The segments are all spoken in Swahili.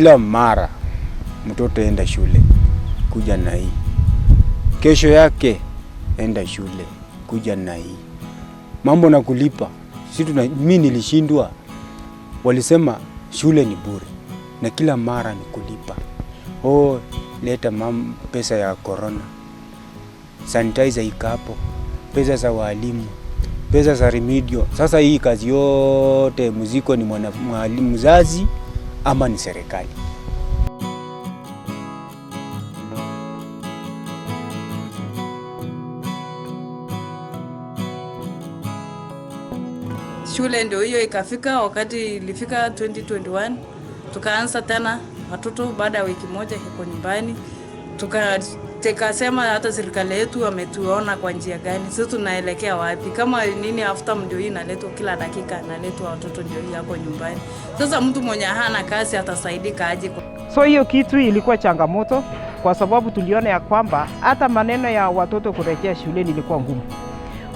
kila mara mtoto enda shule, kuja na hii. Kesho yake enda shule, kuja na hii. Mambo na kulipa. Mimi nilishindwa. Walisema shule ni bure na kila mara ni kulipa. Leta pesa ya corona, sanitizer ikapo, pesa za walimu, pesa za remedio. Sasa hii kazi yote muziko ni mwalimu, mzazi ama ni serikali? Shule ndio hiyo ikafika. Wakati ilifika 2021 tukaanza tena watoto baada ya wiki moja iko nyumbani. Tukasema hata serikali yetu wametuona kwa njia gani, sisi tunaelekea wapi? Kama nini after ndio hii inaletwa kila dakika, inaletwa watoto ndio hii hapo nyumbani. Sasa mtu mwenye hana kazi atasaidika aje? So hiyo kitu ilikuwa changamoto, kwa sababu tuliona ya kwamba hata maneno ya watoto kurejea shuleni ilikuwa ngumu.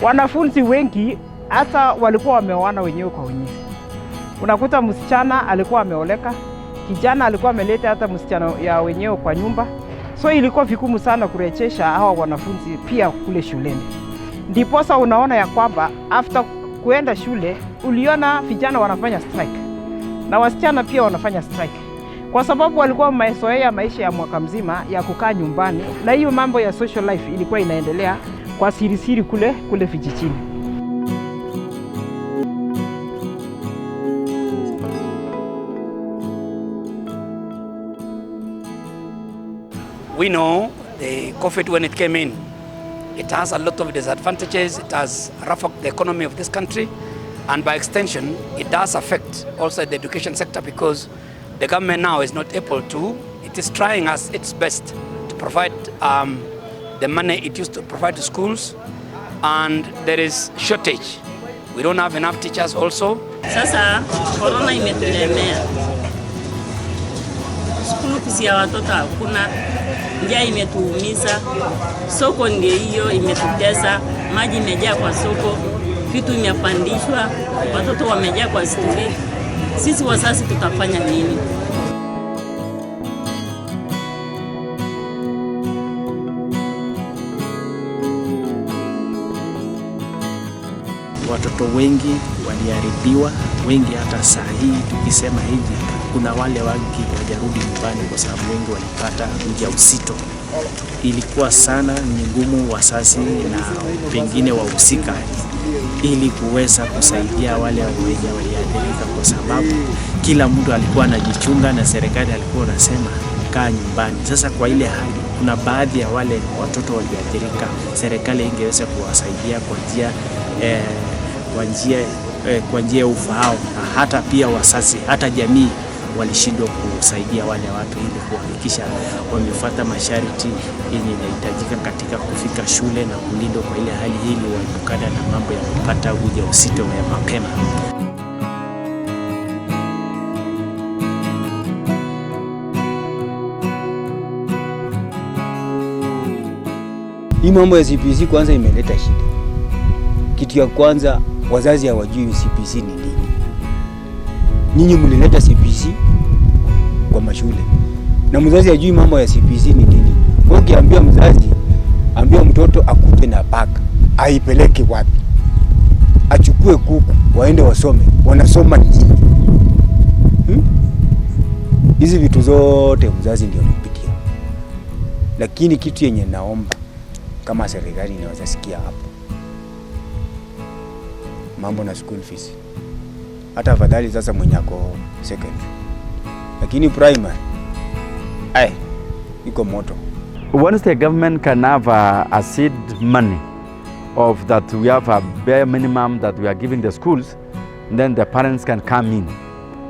Wanafunzi wengi hata walikuwa wameoana wenyewe kwa wenyewe. Unakuta msichana alikuwa ameoleka, kijana alikuwa ameleta hata msichana ya wenyewe kwa nyumba. So ilikuwa vigumu sana kurejesha hawa wanafunzi pia kule shuleni. Ndiposa unaona ya kwamba after kuenda shule uliona vijana wanafanya strike na wasichana pia wanafanya strike, kwa sababu walikuwa wamezoea maisha ya mwaka mzima ya kukaa nyumbani, na hiyo mambo ya social life ilikuwa inaendelea kwa siri kule vijijini. We know the COVID, when it came in, it has a lot of disadvantages. It has roughed the economy of this country, and by extension, it does affect also the education sector, because the government now is not able to. It is trying as its best to provide the money it used to provide to schools, and there is shortage. We don't have enough teachers also. Sasa corona imetulemea. Skulu kisia watoto hakuna, njaa imetuumiza, soko ndio hiyo imetutesa, maji imejaa kwa soko, vitu imepandishwa, watoto wamejaa kwa street. Sisi wazazi tutafanya nini? Watoto wengi waliharibiwa, wengi hata saa hii tukisema hivi kuna wale wengi wajarudi nyumbani kwa sababu wengi walipata ujauzito. Ilikuwa sana ni ngumu wazazi na pengine wahusika ili kuweza kusaidia wale wenye waliathirika, kwa sababu kila mtu alikuwa anajichunga na serikali alikuwa anasema kaa nyumbani. Sasa kwa ile hali kuna baadhi ya wale watoto waliathirika, serikali ingeweza kuwasaidia kwa njia ya ufaao, na hata pia wazazi, hata jamii walishindwa kusaidia wale watu ili kuhakikisha wamefuata masharti yenye inahitajika katika kufika shule na kulindwa kwa ile hali hili waepukana na mambo ya kupata ujauzito ya mapema. Hii mambo ya CBC kwanza imeleta shida. Kitu ya kwanza, wazazi hawajui CBC ni nini. Nyinyi mlileta CBC kwa mashule na mzazi hajui mambo ya CBC ni nini. Ukiambia mzazi, ambia mtoto akuje na paka, aipeleke wapi? Achukue kuku waende wasome, wanasoma nini? Hizi vitu zote mzazi ndio anapitia. Lakini kitu yenye naomba kama serikali inaweza sikia hapo, mambo na school fees. Hata afadhali sasa mwenye ako secondary, lakini primary iko moto. Once the government can have a seed money of that, we have a bare minimum that we are giving the schools, then the parents can come in,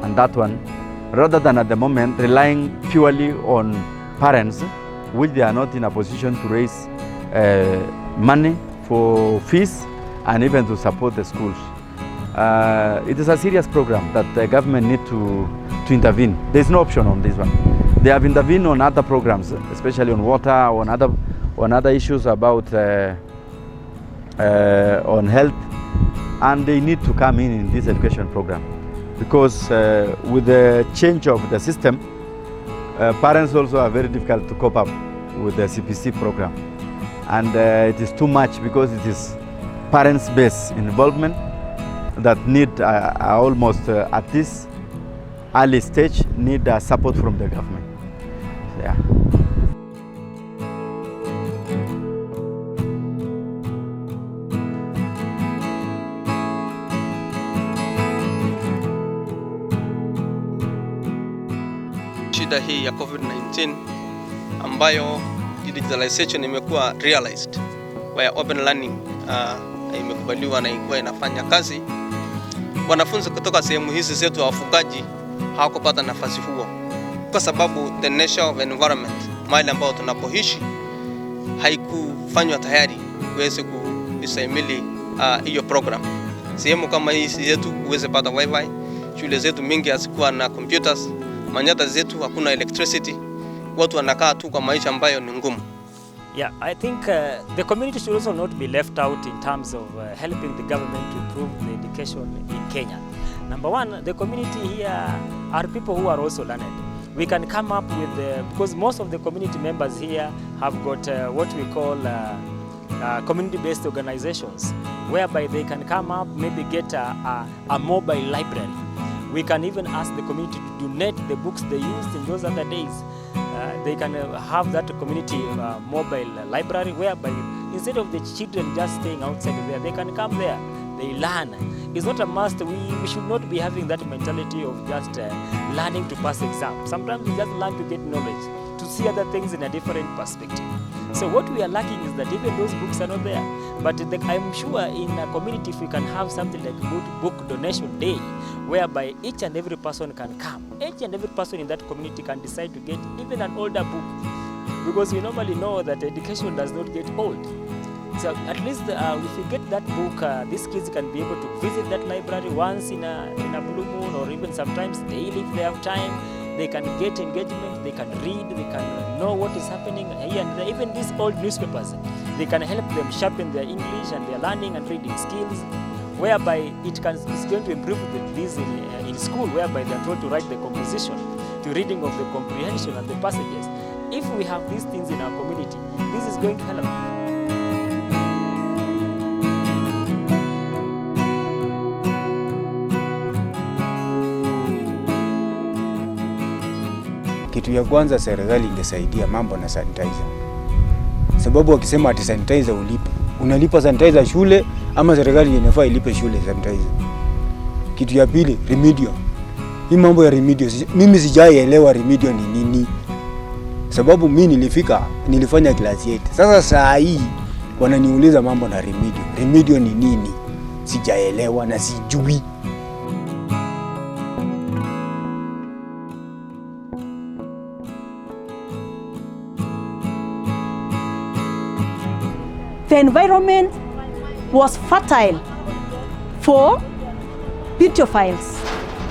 and that one, rather than at the moment relying purely on parents, which they are not in a position to raise money for fees and even to support the schools. It is a serious program that the government need to intervene. There is no option on this one. They have intervened on other programs, especially on water, on other issues about on health, and they need to come in this education program, because with the change of the system, parents also are very difficult to cope up with the CPC program. And it is too much because it is parents-based involvement that need almost at this early stage need support from the government. Yeah. Shida hii ya COVID-19 ambayo digitalization imekuwa realized, where open learning imekubaliwa na ilikuwa inafanya kazi. Wanafunzi kutoka sehemu hizi zetu wa wafugaji hawakupata nafasi huo kwa sababu the nature of environment, mahali ambao tunapoishi, haikufanywa tayari uweze kuistahimili hiyo program. Sehemu kama hizi zetu uweze pata wifi, shule zetu mingi hazikuwa na computers, manyata zetu hakuna electricity, watu wanakaa tu kwa maisha ambayo ni ngumu. Yeah, I think the community should also not be left out in terms of helping the government to improve the education in Kenya. Number one, the community here are people who are also learned. We can come up with, because most of the community members here have got what we call community-based organizations, whereby they can come up, maybe get a mobile library. We can even ask the community to donate the books they used in those other days. They can have that community mobile library, whereby instead of the children just staying outside there, they can come there, they learn. It's not a must. We should not be having that mentality of just learning to pass exams. Sometimes we just learn to get knowledge, to see other things in a different perspective. So what we are lacking is that even those books are not there. But I'm sure in a community, if we can have something like book donation day, whereby each and every person can come, each and every person in that community can decide to get even an older book, because we normally know that education does not get old. So at least if we get that book, these kids can be able to visit that library once in a blue moon, or even sometimes daily if they have time. They can get engagement, they can read, they can know what is happening here and there. Even these old newspapers, they can help them sharpen their English and their learning and reading skills, whereby it's going to improve this in school, whereby they are told to write the composition, the reading of the comprehension and the passages. If we have these things in our community, this is going to help. Kitu ya kwanza serikali ingesaidia mambo na sanitizer. Sababu wakisema ati sanitizer ulipe, unalipa sanitizer shule ama serikali inafaa ilipe shule sanitizer. Kitu ya pili, remedial. Hii mambo ya remedial, mimi sijaelewa remedial ni nini. Sababu mimi nilifanya class 8. Sasa saa hii wananiuliza mambo na remedial. Remedial ni nini? Sijaelewa na sijui. The environment was fertile for pedophiles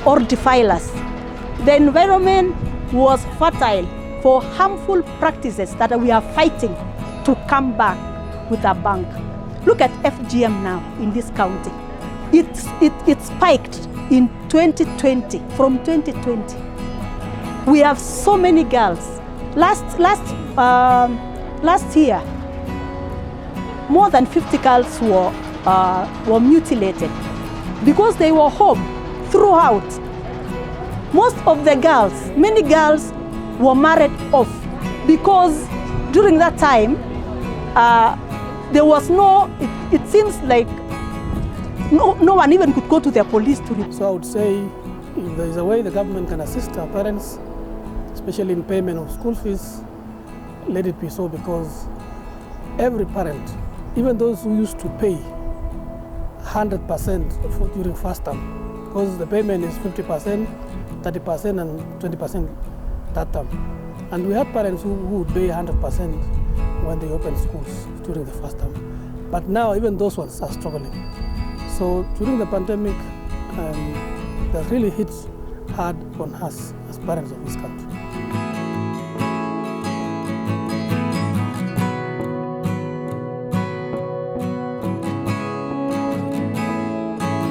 or defilers. The environment was fertile for harmful practices that we are fighting to come back with a bang. Look at FGM now in this county. It spiked in 2020, from 2020. We have so many girls. Last year, more than 50 girls were mutilated because they were home throughout. Most of the girls, many girls were married off because during that time there was no, it seems like no one even could go to the police to report. So I would say if there is a way the government can assist our parents, especially in payment of school fees, let it be so, because every parent, even those who used to pay 100% during first term, because the payment is 50%, 30% and 20% that term. And we had parents who would pay 100% when they opened schools during the first term. But now even those ones are struggling. So during the pandemic, that really hits hard on us as parents of this country.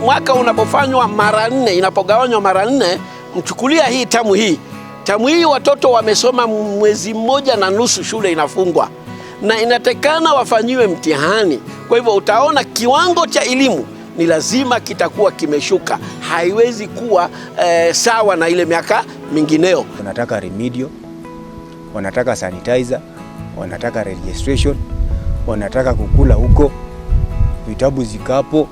Mwaka unapofanywa mara 4, inapogawanywa mara 4, mchukulia hii tamu hii, Tamu hii watoto wamesoma mwezi mmoja na nusu, shule inafungwa na inatekana wafanyiwe mtihani. Kwa hivyo utaona kiwango cha elimu ni lazima kitakuwa kimeshuka, haiwezi kuwa sawa na ile miaka mingineo. Wanataka remedial, wanataka sanitizer, wanataka registration, wanataka kukula huko, vitabu zikapo.